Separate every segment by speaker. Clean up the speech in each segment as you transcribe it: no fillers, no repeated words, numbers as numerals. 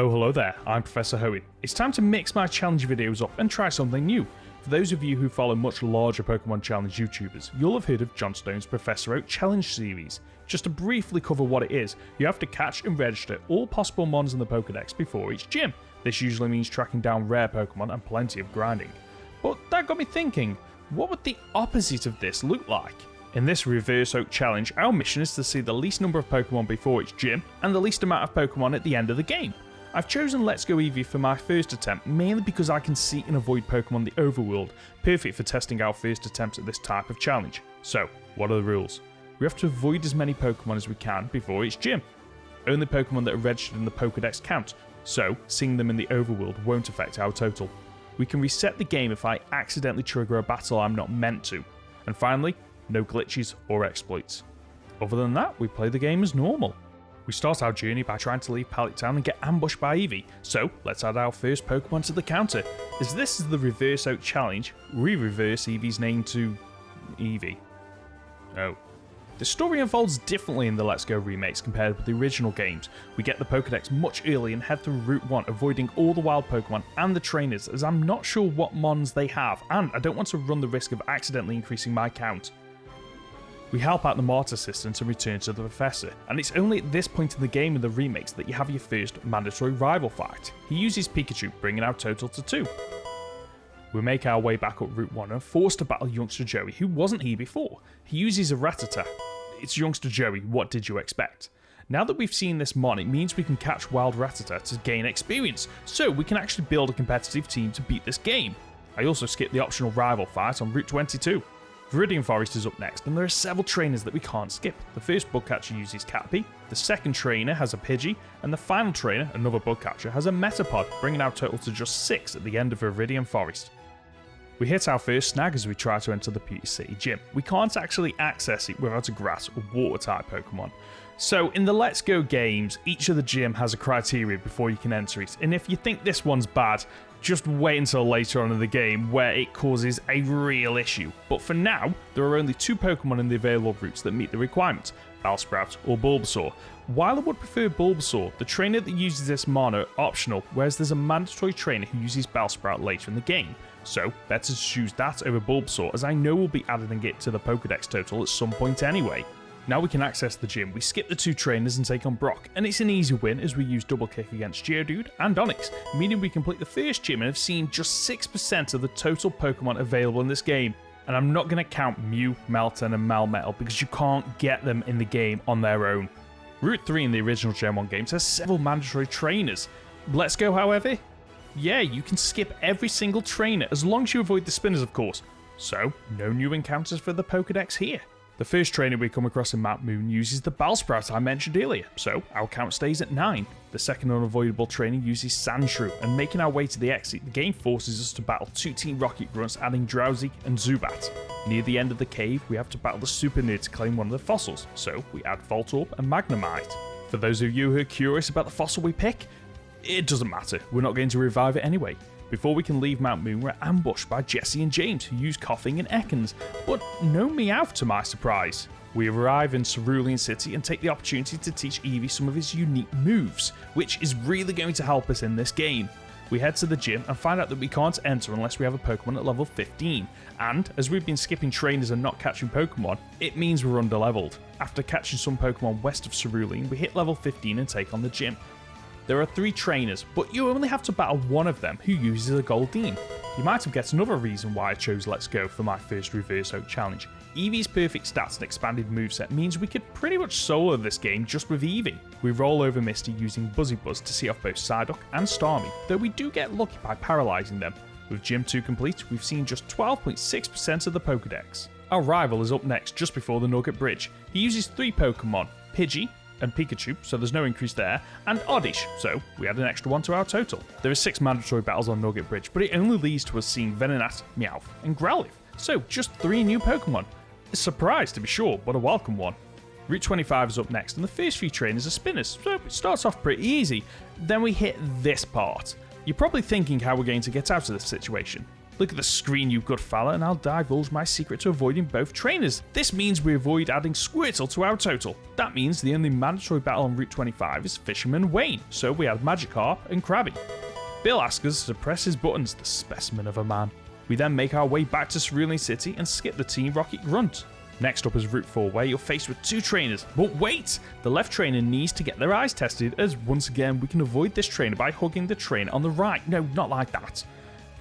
Speaker 1: Oh hello there, I'm Professor Hoey. It's time to mix my challenge videos up and try something new. For those of you who follow much larger Pokemon Challenge YouTubers, you'll have heard of John Stone's Professor Oak Challenge series. Just to briefly cover what it is, you have to catch and register all possible mons in the Pokedex before each gym. This usually means tracking down rare Pokemon and plenty of grinding. But that got me thinking, what would the opposite of this look like? In this Reverse Oak Challenge, our mission is to see the least number of Pokemon before each gym and the least amount of Pokemon at the end of the game. I've chosen Let's Go EEVEE for my first attempt mainly because I can see and avoid Pokemon in the overworld, perfect for testing our first attempts at this type of challenge. So, what are the rules? We have to avoid as many Pokemon as we can before each gym. Only Pokemon that are registered in the Pokedex count, so seeing them in the overworld won't affect our total. We can reset the game if I accidentally trigger a battle I'm not meant to. And finally, no glitches or exploits. Other than that, we play the game as normal. We start our journey by trying to leave Pallet Town and get ambushed by Eevee, so let's add our first Pokemon to the counter. As this is the Reverse Oak Challenge, we reverse Eevee's name to Eevee. Oh. The story unfolds differently in the Let's Go remakes compared with the original games. We get the Pokedex much earlier and head through Route 1, avoiding all the wild Pokemon and the trainers, as I'm not sure what mons they have, and I don't want to run the risk of accidentally increasing my count. We help out the Martyr Assistant and return to the Professor, and it's only at this point in the game in the remakes that you have your first mandatory rival fight. He uses Pikachu, bringing our total to 2. We make our way back up Route 1 and are forced to battle youngster Joey, who wasn't here before. He uses a Rattata. It's youngster Joey, what did you expect? Now that we've seen this mon, it means we can catch wild Rattata to gain experience, so we can actually build a competitive team to beat this game. I also skipped the optional rival fight on Route 22. Viridian Forest is up next, and there are several trainers that we can't skip. The first bug catcher uses Caterpie, the second trainer has a Pidgey, and the final trainer, another bug catcher, has a Metapod, bringing our total to just 6 at the end of Viridian Forest. We hit our first snag as we try to enter the Fuchsia City Gym. We can't actually access it without a grass or water type Pokemon. So in the Let's Go games, each of the gym has a criteria before you can enter it, and if you think this one's bad, just wait until later on in the game where it causes a real issue. But for now, there are only 2 Pokemon in the available routes that meet the requirements, Bellsprout or Bulbasaur. While I would prefer Bulbasaur, the trainer that uses this mon are optional, whereas there's a mandatory trainer who uses Bellsprout later in the game. So, better to choose that over Bulbasaur, as I know we'll be adding it to the Pokedex total at some point anyway. Now we can access the gym, we skip the 2 trainers and take on Brock, and it's an easy win as we use double kick against Geodude and Onyx, meaning we complete the first gym and have seen just 6% of the total Pokemon available in this game. And I'm not going to count Mew, Meltan and Melmetal because you can't get them in the game on their own. Route 3 in the original Gen 1 games has several mandatory trainers. Let's Go, however, yeah, you can skip every single trainer as long as you avoid the spinners, of course. So, no new encounters for the Pokedex here. The first trainer we come across in Mount Moon uses the Bellsprout I mentioned earlier, so our count stays at 9. The second unavoidable trainer uses Sandshrew, and making our way to the exit, the game forces us to battle 2 Team Rocket grunts adding Drowsy and Zubat. Near the end of the cave, we have to battle the Super Nerd to claim one of the fossils, so we add Voltorb and Magnemite. For those of you who are curious about the fossil we pick, it doesn't matter, we're not going to revive it anyway. Before we can leave Mount Moon, we're ambushed by Jesse and James, who use Coughing and Ekans, but no Meowth to my surprise. We arrive in Vermillion City and take the opportunity to teach Eevee some of his unique moves, which is really going to help us in this game. We head to the gym and find out that we can't enter unless we have a Pokemon at level 15, and as we've been skipping trainers and not catching Pokemon, it means we're underleveled. After catching some Pokemon west of Cerulean, we hit level 15 and take on the gym. There are 3 trainers, but you only have to battle one of them who uses a Goldeen. You might have guessed another reason why I chose Let's Go for my first Reverse Oak Challenge. Eevee's perfect stats and expanded moveset means we could pretty much solo this game just with Eevee. We roll over Misty using Buzzy Buzz to see off both Psyduck and Starmie, though we do get lucky by paralysing them. With Gym 2 complete, we've seen just 12.6% of the Pokedex. Our rival is up next just before the Nugget Bridge. He uses 3 Pokemon, Pidgey and Pikachu, so there's no increase there, and Oddish, so we add an extra 1 to our total. There are 6 mandatory battles on Nugget Bridge, but it only leads to us seeing Venonat, Meowth, and Growlithe, so just 3 new Pokemon. A surprise to be sure, but a welcome one. Route 25 is up next, and the first few trainers are spinners, so it starts off pretty easy. Then we hit this part. You're probably thinking how we're going to get out of this situation. Look at the screen, you good fella, and I'll divulge my secret to avoiding both trainers. This means we avoid adding Squirtle to our total. That means the only mandatory battle on Route 25 is Fisherman Wayne, so we add Magikarp and Krabby. Bill asks us to press his buttons, the specimen of a man. We then make our way back to Vermillion City and skip the Team Rocket grunt. Next up is Route 4, where you're faced with 2 trainers. But wait! The left trainer needs to get their eyes tested, as once again we can avoid this trainer by hugging the trainer on the right. No, not like that.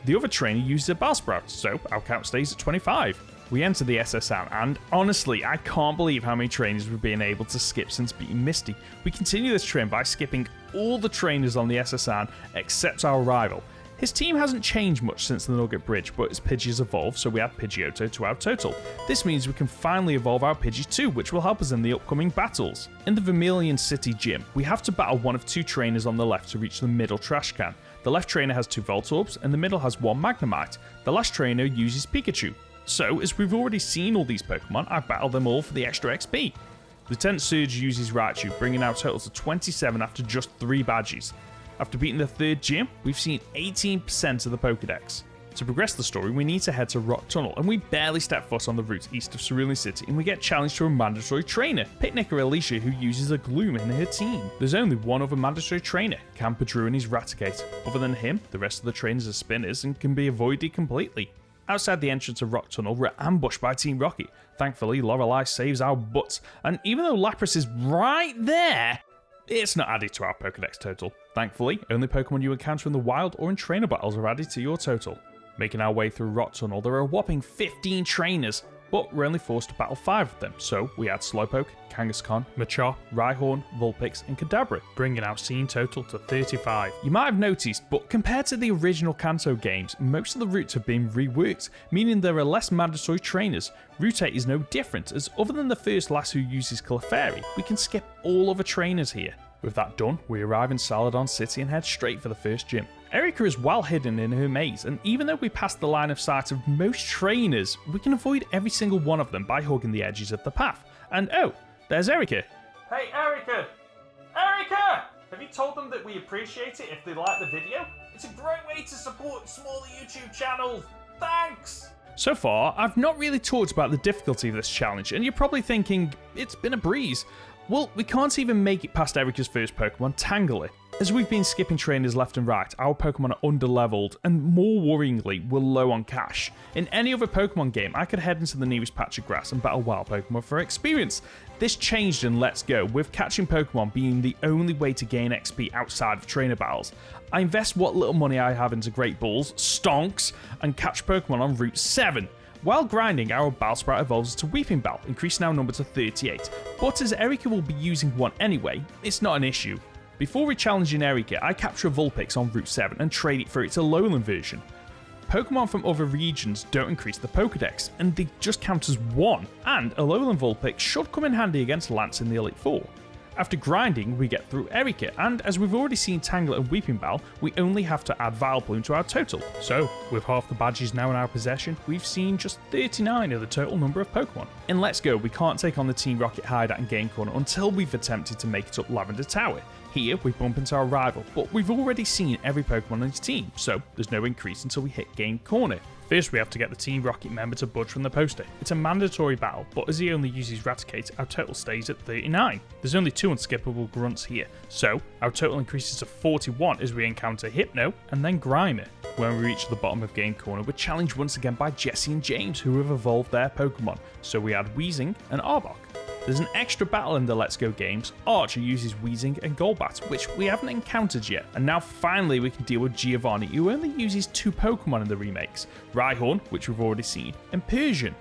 Speaker 1: The other trainer uses a Bellsprout, so our count stays at 25. We enter the SSN, and honestly, I can't believe how many trainers we've been able to skip since beating Misty. We continue this trend by skipping all the trainers on the SSN except our rival. His team hasn't changed much since the Nugget Bridge, but his Pidgeys evolved, so we add Pidgeotto to our total. This means we can finally evolve our Pidgey too, which will help us in the upcoming battles. In the Vermillion City Gym, we have to battle one of 2 trainers on the left to reach the middle trash can. The left trainer has 2 Voltorbs, and the middle has 1 Magnemite. The last trainer uses Pikachu. So, as we've already seen all these Pokemon, I battle them all for the extra XP. Lieutenant Surge uses Raichu, bringing our total to 27 after just 3 badges. After beating the 3rd gym, we've seen 18% of the Pokedex. To progress the story, we need to head to Rock Tunnel, and we barely step foot on the route east of Vermillion City, and we get challenged to a mandatory trainer, Picnic or Alicia, who uses a Gloom in her team. There's only one other mandatory trainer, Campadrew and his Raticate. Other than him, the rest of the trainers are spinners and can be avoided completely. Outside the entrance of Rock Tunnel, we're ambushed by Team Rocket. Thankfully, Lorelei saves our butts, and even though Lapras is right there, it's not added to our Pokedex total. Thankfully, only Pokemon you encounter in the wild or in trainer battles are added to your total. Making our way through Rock Tunnel, there are a whopping 15 trainers, but we're only forced to battle 5 of them, so we add Slowpoke, Kangaskhan, Machop, Rhyhorn, Vulpix, and Kadabra, bringing our scene total to 35. You might have noticed, but compared to the original Kanto games, most of the routes have been reworked, meaning there are less mandatory trainers. Route 8 is no different, as other than the first lass who uses Clefairy, we can skip all other trainers here. With that done, we arrive in Saladon City and head straight for the first gym. Erika is well hidden in her maze, and even though we pass the line of sight of most trainers, we can avoid every single one of them by hugging the edges of the path. And oh, there's Erika. Hey Erika! Erika! Have you told them that we appreciate it if they like the video? It's a great way to support smaller YouTube channels. Thanks! So far, I've not really talked about the difficulty of this challenge, and you're probably thinking, it's been a breeze. Well, we can't even make it past Erika's first Pokemon, Tangela. As we've been skipping trainers left and right, our Pokemon are underleveled, and more worryingly, we're low on cash. In any other Pokemon game, I could head into the nearest patch of grass and battle wild Pokemon for experience. This changed in Let's Go, with catching Pokemon being the only way to gain XP outside of trainer battles. I invest what little money I have into Great Balls, Stonks, and catch Pokemon on Route 7. While grinding, our Bellsprout evolves to Weeping Bell, increasing our number to 38, but as Erika will be using one anyway, it's not an issue. Before re-challenging Erika, I capture a Vulpix on Route 7 and trade it for its Alolan version. Pokemon from other regions don't increase the Pokedex, and they just count as 1, and Alolan Vulpix should come in handy against Lance in the Elite Four. After grinding, we get through Erika, and as we've already seen Tangela and Weeping Bell, we only have to add Vileplume to our total. So, with half the badges now in our possession, we've seen just 39 of the total number of Pokemon. In Let's Go, we can't take on the Team Rocket hideout and Game Corner until we've attempted to make it up Lavender Tower. Here, we bump into our rival, but we've already seen every Pokemon on his team, so there's no increase until we hit Game Corner. First, we have to get the Team Rocket member to budge from the poster. It's a mandatory battle, but as he only uses Raticate, our total stays at 39. There's only 2 unskippable grunts here, so our total increases to 41 as we encounter Hypno and then Grimer. When we reach the bottom of Game Corner, we're challenged once again by Jesse and James, who have evolved their Pokemon, so we add Weezing and Arbok. There's an extra battle in the Let's Go games. Archer uses Weezing and Golbat, which we haven't encountered yet, and now finally we can deal with Giovanni, who only uses 2 Pokemon in the remakes, Rhyhorn, which we've already seen, and Persian.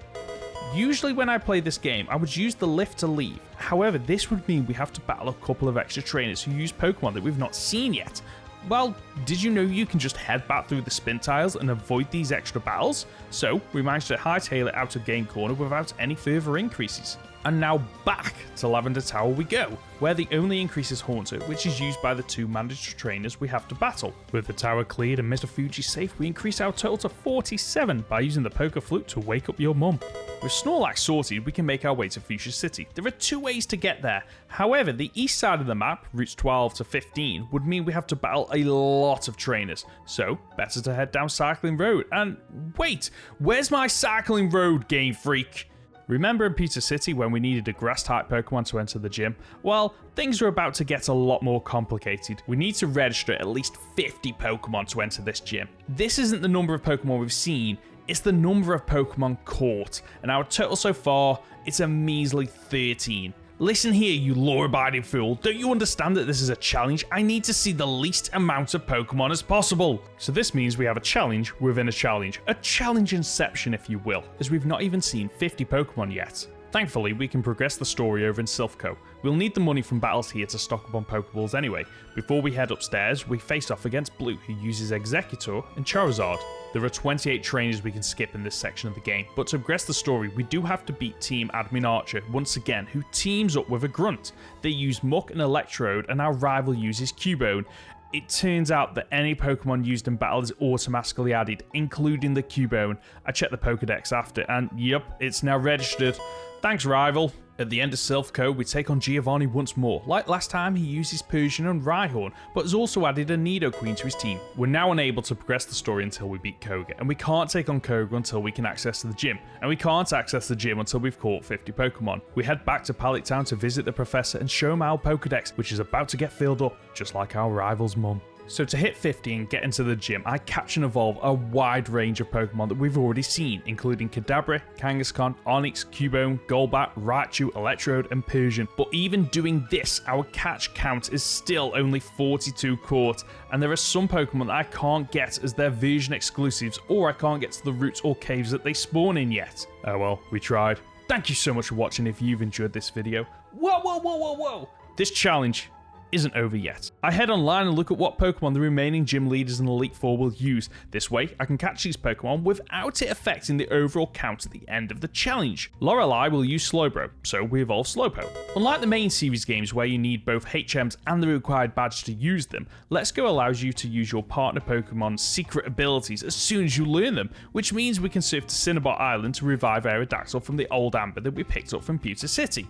Speaker 1: Usually when I play this game, I would use the lift to leave. However, this would mean we have to battle a couple of extra trainers who use Pokemon that we've not seen yet. Well, did you know you can just head back through the spin tiles and avoid these extra battles? So, we managed to hightail it out of Game Corner without any further increases. And now back to Lavender Tower we go, where the only increase is Haunter, which is used by the 2 mandatory trainers we have to battle. With the tower cleared and Mr. Fuji safe, we increase our total to 47 by using the Poke Flute to wake up your mum. With Snorlax sorted, we can make our way to Fuchsia City. There are 2 ways to get there. However, the east side of the map, routes 12 to 15, would mean we have to battle a lot of trainers. So, better to head down Cycling Road. And wait, where's my Cycling Road, Game Freak? Remember in Fuchsia City when we needed a grass-type Pokemon to enter the gym? Well, things are about to get a lot more complicated. We need to register at least 50 Pokemon to enter this gym. This isn't the number of Pokemon we've seen, it's the number of Pokemon caught, and our total so far, it's a measly 13. Listen here, you law-abiding fool. Don't you understand that this is a challenge? I need to see the least amount of Pokemon as possible. So this means we have a challenge within a challenge. A challenge inception, if you will, as we've not even seen 50 Pokemon yet. Thankfully, we can progress the story over in Silphco. We'll need the money from battles here to stock up on Pokeballs anyway. Before we head upstairs, we face off against Blue, who uses Exeggutor and Charizard. There are 28 trainers we can skip in this section of the game, but to progress the story, we do have to beat Team Admin Archer once again, who teams up with a Grunt. They use Muck and Electrode, and our rival uses Cubone. It turns out that any Pokemon used in battle is automatically added, including the Cubone. I checked the Pokedex after, and yep, it's now registered. Thanks, rival. At the end of Silphco, we take on Giovanni once more. Like last time, he uses Persian and Rhyhorn, but has also added a Nidoqueen to his team. We're now unable to progress the story until we beat Koga, and we can't take on Koga until we can access the gym. And we can't access the gym until we've caught 50 Pokemon. We head back to Pallet Town to visit the professor and show him our Pokedex, which is about to get filled up, just like our rival's mum. So to hit 50 and get into the gym, I catch and evolve a wide range of Pokemon that we've already seen, including Kadabra, Kangaskhan, Onix, Cubone, Golbat, Raichu, Electrode, and Persian. But even doing this, our catch count is still only 42 caught, and there are some Pokemon that I can't get as their version exclusives, or I can't get to the routes or caves that they spawn in yet. Oh well, we tried. Thank you so much for watching if you've enjoyed this video. Whoa! This challenge isn't over yet. I head online and look at what Pokemon the remaining gym leaders in the Elite Four will use. This way, I can catch these Pokemon without it affecting the overall count at the end of the challenge. Lorelei will use Slowbro, so we evolve Slowpoke. Unlike the main series games where you need both HMs and the required badge to use them, Let's Go allows you to use your partner Pokemon's secret abilities as soon as you learn them, which means we can surf to Cinnabon Island to revive Aerodactyl from the old Amber that we picked up from Fuchsia City.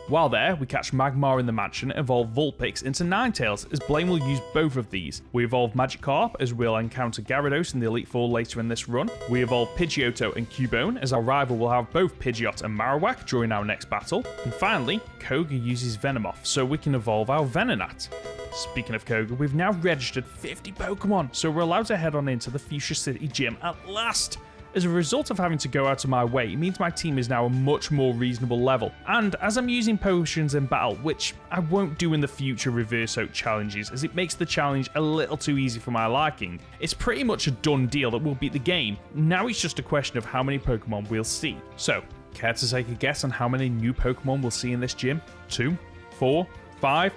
Speaker 1: While there, we catch Magmar in the mansion and evolve Vulpix into Ninetales, as Blaine will use both of these. We evolve Magikarp, as we'll encounter Gyarados in the Elite Four later in this run. We evolve Pidgeotto and Cubone, as our rival will have both Pidgeot and Marowak during our next battle. And finally, Koga uses Venomoth, so we can evolve our Venonat. Speaking of Koga, we've now registered 50 Pokemon, so we're allowed to head on into the Fuchsia City Gym at last. As a result of having to go out of my way, it means my team is now a much more reasonable level. And as I'm using potions in battle, which I won't do in the future reverse oak challenges as it makes the challenge a little too easy for my liking, it's pretty much a done deal that we'll beat the game. Now it's just a question of how many Pokemon we'll see. So, care to take a guess on how many new Pokemon we'll see in this gym? 2? 4? 5?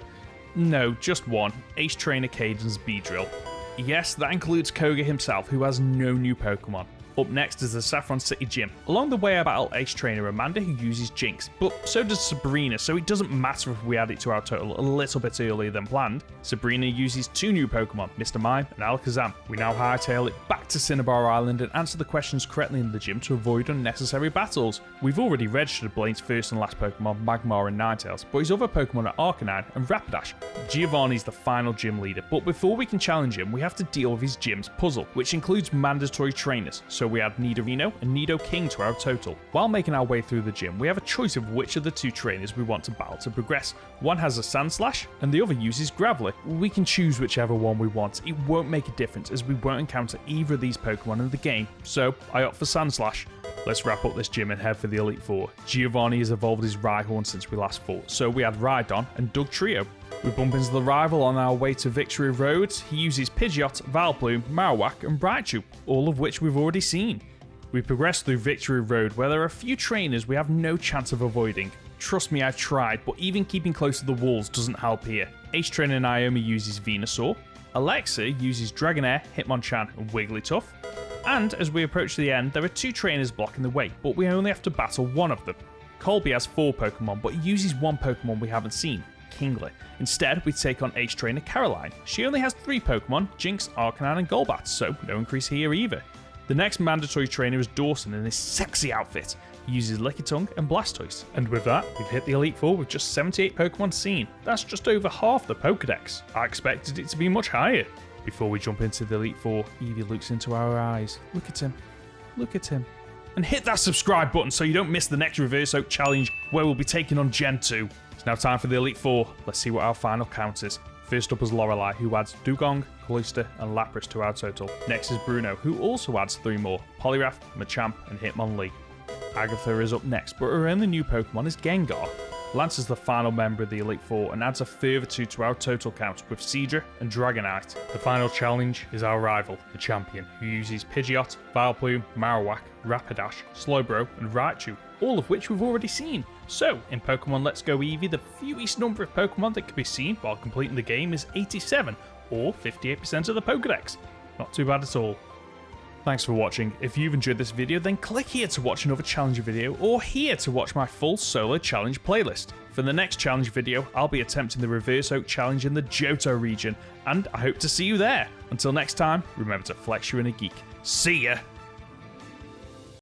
Speaker 1: No, just 1. Ace Trainer Caden's Beedrill. Yes, that includes Koga himself, who has no new Pokemon. Up next is the Saffron City Gym. Along the way I battle Ace Trainer Amanda, who uses Jinx, but so does Sabrina, so it doesn't matter if we add it to our total a little bit earlier than planned. Sabrina uses 2 new Pokemon, Mr. Mime and Alakazam. We now hightail it back to Cinnabar Island and answer the questions correctly in the gym to avoid unnecessary battles. We've already registered Blaine's first and last Pokemon, Magmar and Ninetales, but his other Pokemon are Arcanine and Rapidash. Giovanni's the final gym leader, but before we can challenge him, we have to deal with his gym's puzzle, which includes mandatory trainers, so we add Nidorino and Nidoking to our total. While making our way through the gym, we have a choice of which of the 2 trainers we want to battle to progress. One has a Sandslash, and the other uses Graveler. We can choose whichever one we want. It won't make a difference as we won't encounter either of these Pokemon in the game, so I opt for Sandslash. Let's wrap up this gym and head for the Elite Four. Giovanni has evolved his Rhyhorn since we last fought, so we add Rhydon and Dugtrio. We bump into the rival on our way to Victory Road. He uses Pidgeot, Vileplume, Marowak and Raichu, all of which we've already seen. We progress through Victory Road where there are a few trainers we have no chance of avoiding. Trust me, I've tried, but even keeping close to the walls doesn't help here. Ace Trainer Naomi uses Venusaur, Alexa uses Dragonair, Hitmonchan and Wigglytuff, and as we approach the end there are 2 trainers blocking the way, but we only have to battle one of them. Colby has 4 Pokemon, but uses one Pokemon we haven't seen, Kingler. Instead, we take on Ace Trainer Caroline. She only has 3 Pokemon, Jinx, Arcanine, and Golbat, so no increase here either. The next mandatory trainer is Dawson in his sexy outfit. He uses Lickitung and Blastoise. And with that, we've hit the Elite Four with just 78 Pokemon seen. That's just over half the Pokedex. I expected it to be much higher. Before we jump into the Elite Four, Eevee looks into our eyes. Look at him. Look at him. And hit that subscribe button so you don't miss the next Reverse Oak Challenge where we'll be taking on Gen 2. It's now time for the Elite Four. Let's see what our final count is. First up is Lorelei, who adds Dugong, Cloyster, and Lapras to our total. Next is Bruno, who also adds 3 more, Poliwrath, Machamp, and Hitmonlee. Agatha is up next, but her only new Pokemon is Gengar. Lance is the final member of the Elite Four and adds a further 2 to our total count with Seadra and Dragonite. The final challenge is our rival, the Champion, who uses Pidgeot, Vileplume, Marowak, Rapidash, Slowbro, and Raichu, all of which we've already seen. So, in Pokemon Let's Go Eevee, the fewest number of Pokemon that can be seen while completing the game is 87, or 58% of the Pokedex. Not too bad at all. Thanks for watching. If you've enjoyed this video, then click here to watch another challenge video, or here to watch my full solo challenge playlist. For the next challenge video, I'll be attempting the Reverse Oak Challenge in the Johto region, and I hope to see you there. Until next time, remember to flex your inner geek. See ya!